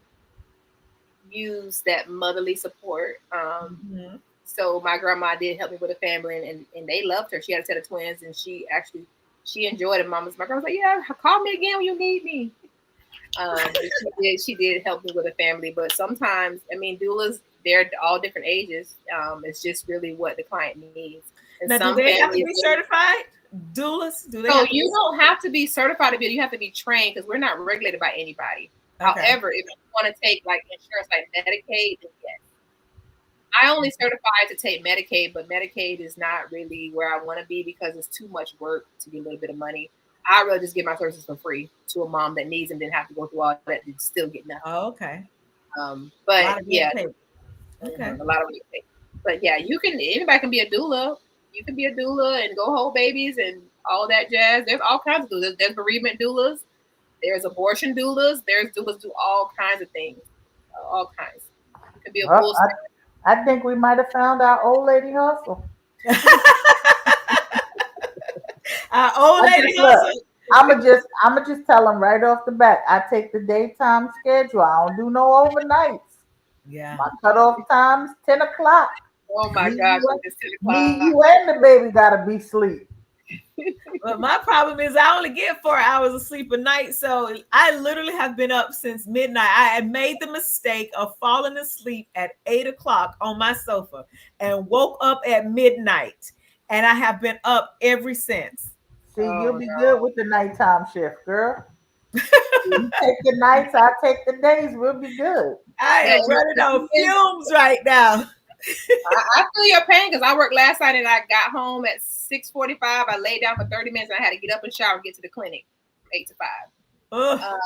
use that motherly support. Mhm. So my grandma did help me with a family, and they loved her. She had a set of twins, and she enjoyed it. My grandma was like, "Yeah, call me again when you need me." But she did help me with a family. But sometimes, I mean, doulas they're all different ages. It's just really what the client needs. And Now, some do they have to families, be certified doulas? Do they so have to be? you don't have to be certified to be. You have to be trained because we're not regulated by anybody. Okay. However, if you want to take like insurance like Medicaid, then yes. I only certified to take Medicaid, but Medicaid is not really where I want to be because it's too much work to get a little bit of money. I'd rather just give my services for free to a mom that needs them than have to go through all that and still get nothing. Oh, okay. A But lot of yeah, red tape. Okay. a lot of red tape. But yeah, anybody can be a doula. You can be a doula and go hold babies and all that jazz. There's all kinds of doulas. There's bereavement doulas. There's abortion doulas. There's doulas do all kinds of things. All kinds. You can be a Well, full spectrum. I think we might have found our old lady hustle. Our old I lady just look. hustle. I'm gonna just tell them right off the bat. I take the daytime schedule. I don't do no overnights. Yeah. My cutoff time's 10 o'clock. Oh my Me, gosh, you, it's 10 o'clock. me, you, and the baby gotta be asleep. But my problem is I only get 4 hours of sleep a night. So I literally have been up since midnight. I had made the mistake of falling asleep at 8 o'clock on my sofa and woke up at midnight. And I have been up ever since. See, you'll Oh be good no. with the nighttime shift, girl. You take the nights, I take the days. We'll be good. I Yeah, am running the on thing is, fumes right now. I feel your pain because I worked last night and I got home at 6:45. I laid down for 30 minutes and I had to get up and shower and get to the clinic 8 to 5. Ugh. Um,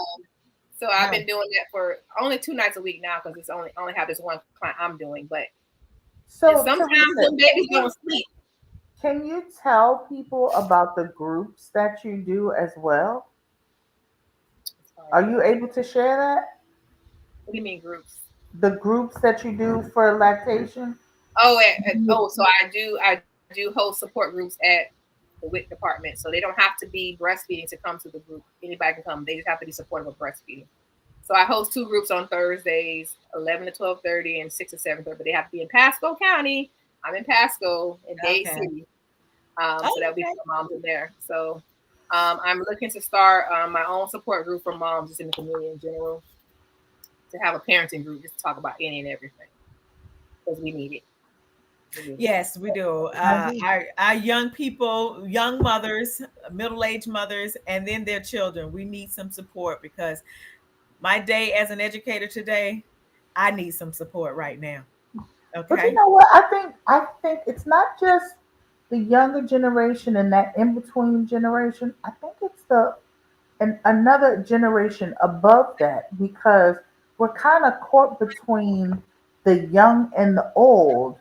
so I've Mm. been doing that for only 2 nights a week now because it's only have this one client I'm doing. But and So, sometimes Teresa, them babies don't sleep. can you tell people about the groups that you do as well? Are you able to share that? What do you mean groups? The groups that you do for lactation? Oh, so I do host support groups at the WIC department. So they don't have to be breastfeeding to come to the group. Anybody can come. They just have to be supportive of breastfeeding. So I host two groups on Thursdays, 11 to 12:30 and 6 to 7:30. But they have to be in Pasco County. I'm in Pasco in Dade Okay. City. So Oh, that'll be okay. for moms in there. So I'm looking to start my own support group for moms just in the community in general to have a parenting group just to talk about any and everything because we need it. We need it. Yes, we do. I do. Our young people, young mothers, middle-aged mothers, and then their children. We need some support because my day as an educator today, I need some support right now. But you Okay. know what? I think it's not just the younger generation and that in between generation, I think it's the and another generation above that because we're kind of caught between the young and the old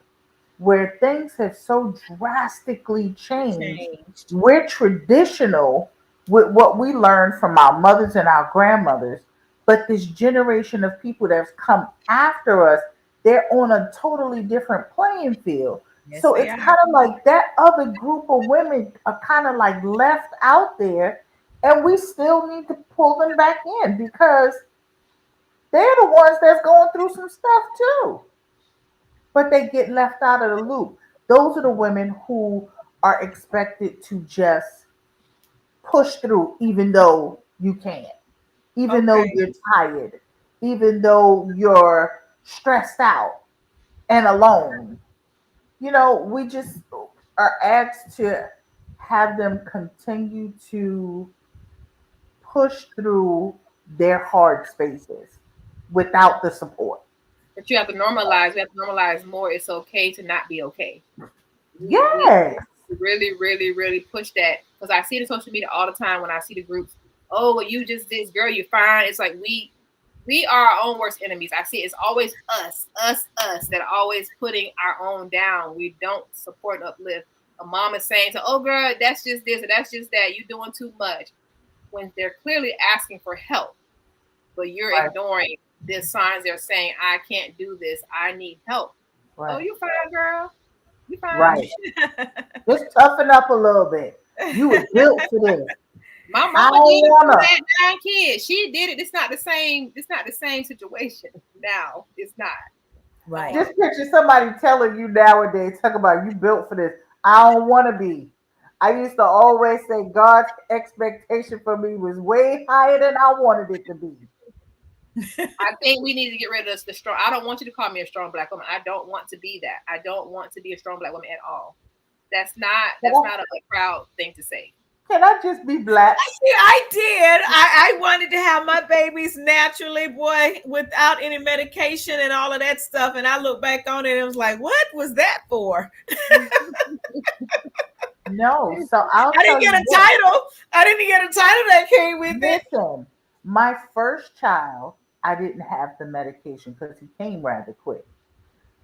where things have so drastically changed. Changed. We're traditional with what we learned from our mothers and our grandmothers, but this generation of people that's come after us, they're on a totally different playing field. Yes, So they it's are. kind of like that other group of women are kind of like left out there, and we still need to pull them back in because they're the ones that's going through some stuff too, but they get left out of the loop. Those are the women who are expected to just push through, even though you can't, even though Okay. you're tired, even though you're stressed out and alone. We just are asked to have them continue to push through their hard spaces without the support. But you have to normalize. We have to normalize more. It's okay to not be okay. We Yes, really, really, really push that because I see it in social media all the time when I see the groups. Oh, well, you just this girl, you're fine. It's like we are our own worst enemies. I see it's always us that are always putting our own down. We don't support and uplift. A mom is saying to, oh girl, that's just this or that's just that. You're doing too much. When they're clearly asking for help, but you're right, ignoring the signs they're saying, I can't do this. I need help. Oh, right, you fine, girl. You fine. right. Just toughen up a little bit. You was built for this. My I mama don't did it. She wanna. had 9 kids. She did it. It's not the same. It's not the same situation now. It's not. Right. Just picture somebody telling you nowadays, talk about you built for this. I don't want to be. I used to always say God's expectation for me was way higher than I wanted it to be. I think we need to get rid of the strong. I don't want you to call me a strong black woman. I don't want to be that. I don't want to be a strong black woman at all. That's not. Can That's I, not a proud thing to say. can I just be black? Yeah, I did. I wanted to have my babies naturally, boy, without any medication and all of that stuff. And I look back on it and was like, what was that for? No. So I'll I didn't tell get you a this. title. I didn't get a title that came with it. Listen, my first child, I didn't have the medication because he came rather quick.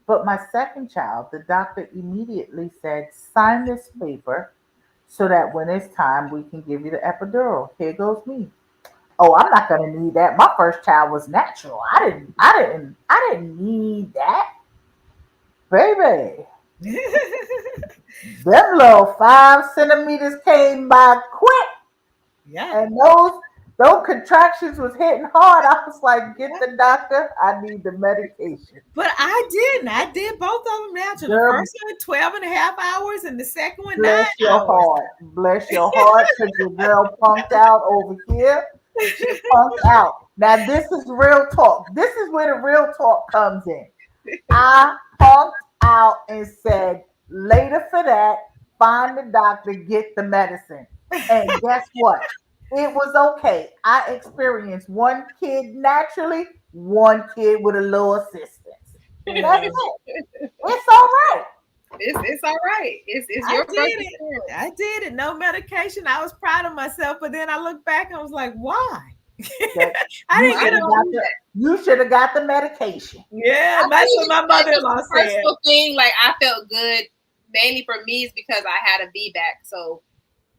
But my second child, the doctor immediately said, sign this paper so that when it's time, we can give you the epidural. Here goes me. Oh, I'm not gonna need that. My first child was natural. I didn't need that. Baby. Them little 5 centimeters came by quick. Yeah. And those contractions was hitting hard. I was like, get the doctor. I need the medication. But I didn't. I did both of them natural. The Girl, first one, 12 and a half hours, and the second one, 9 bless your hours. heart. Bless your heart, because your girl punked out over here. She punked out. Now, this is real talk. This is where the real talk comes in. I punked out and said, later for that, find the doctor, get the medicine. And guess what? It was okay. I experienced one kid naturally, one kid with a little assistance. That's Yeah. it. It's all right. It's all right. It's I your first did it. experience. I did it. No medication. I was proud of myself. But then I look back and I was like, why? That I you didn't I get should a. have don't got do the that. you should have got the medication. Yeah, I that's think what my it's mother-in-law just a said. personal thing. Like I felt good mainly for me is because I had a VBAC. So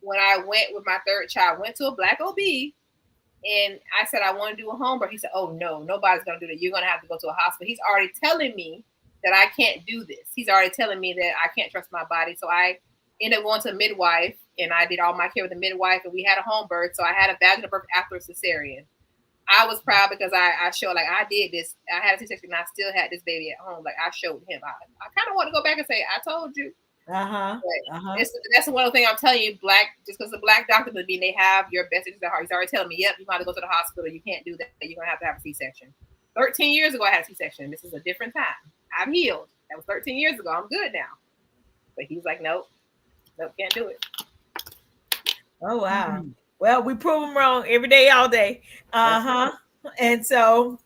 when I went with my third child, went to a black OB and I said I want to do a home birth. He said, oh no, nobody's gonna do that. You're gonna have to go to a hospital. He's already telling me that I can't do this. He's already telling me that I can't trust my body. So I ended up going to a midwife and I did all my care with the midwife and we had a home birth. So I had a vaginal birth after a cesarean. I was proud because I showed like I did this. I had a C-section and I still had this baby at home. Like I showed him. I kind of want to go back and say I told you. Uh-huh. But Uh-huh. that's one of the things I'm telling you. Black just because the black doctor doesn't mean they have your best interest at heart. He's already telling me, yep, you got to go to the hospital. You can't do that. You're gonna have a C-section. 13 years ago, I had a C-section. This is a different time. I'm healed. That was 13 years ago. I'm good now. But he's like, nope, can't do it. Oh wow. Mhm. Well, we prove them wrong every day, all day. Uh-huh. And so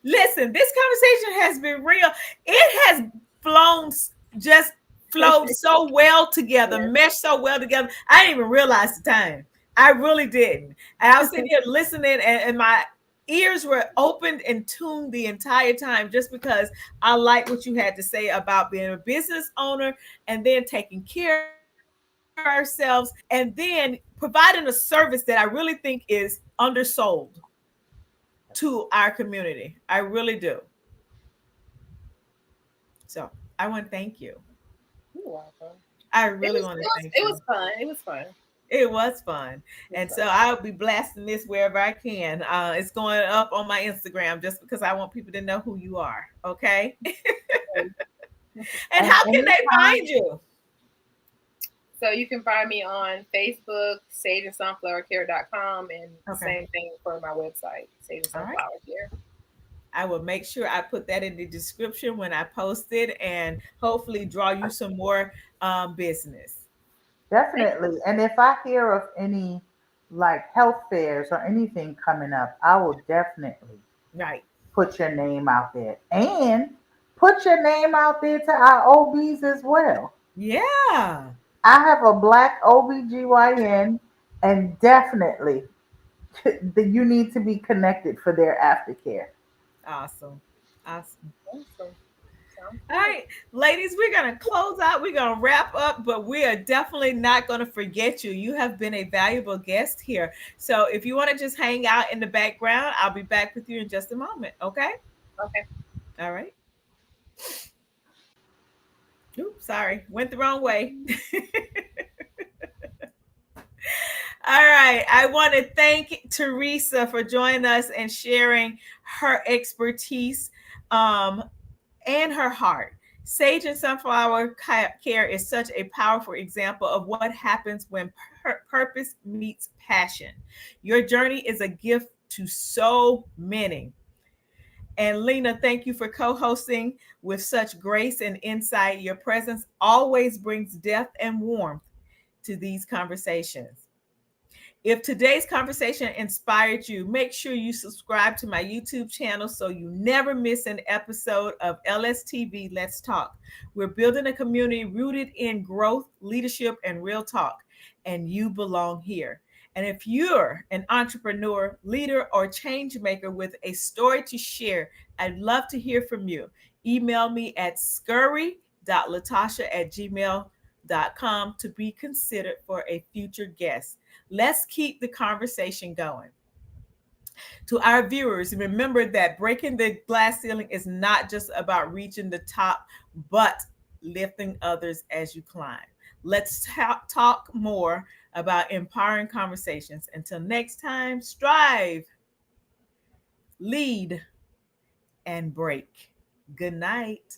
listen, this conversation has been real. It has flown just flowed so well together, Yes. meshed so well together. I didn't even realize the time. I really didn't. And I was sitting here listening, and my ears were opened and tuned the entire time just because I like what you had to say about being a business owner and then taking care of ourselves and then providing a service that I really think is undersold to our community. I really do. So I want to thank you. You're welcome. I It really was want it to was thank it you. was fun. It was fun. It was fun. It was And fun. so I'll be blasting this wherever I can. It's going up on my Instagram just because I want people to know who you are. Okay. Okay. And And how can they anytime, find you? So you can find me on Facebook, sageandsunflowercare.com, and Okay. same thing for my website, Sage and All right. Sunflower Care. I will make sure I put that in the description when I post it and hopefully draw you some more business. Thank definitely. And if I hear of any like health fairs or anything coming up, I will definitely Right. put your name out there and put your name out there to our OBs as well. Yeah. I have a black OBGYN and definitely that you need to be connected for their aftercare. Awesome. Awesome. you. Awesome. Sounds All good. right, ladies, we're going to close out. We're going to wrap up, but we are definitely not going to forget you. You have been a valuable guest here. So if you want to just hang out in the background, I'll be back with you in just a moment. Okay. Okay. All right. Oops, sorry. Went the wrong way. All right. I want to thank Teresa for joining us and sharing her expertise. Um, and her heart. Sage and Sunflower Care is such a powerful example of what happens when purpose meets passion. Your journey is a gift to so many. And Lena, thank you for co hosting with such grace and insight. Your presence always brings depth and warmth to these conversations. If today's conversation inspired you, make sure you subscribe to my YouTube channel so you never miss an episode of LSTV Let's Talk. We're building a community rooted in growth, leadership, and real talk, and you belong here. And if you're an entrepreneur, leader, or change maker with a story to share, I'd love to hear from you. Email me at scurry.latasha@gmail.com to be considered for a future guest. Let's keep the conversation going. To our viewers, remember that breaking the glass ceiling is not just about reaching the top, but lifting others as you climb. Let's talk more about empowering conversations. Until next time, strive, lead, and break. Good night.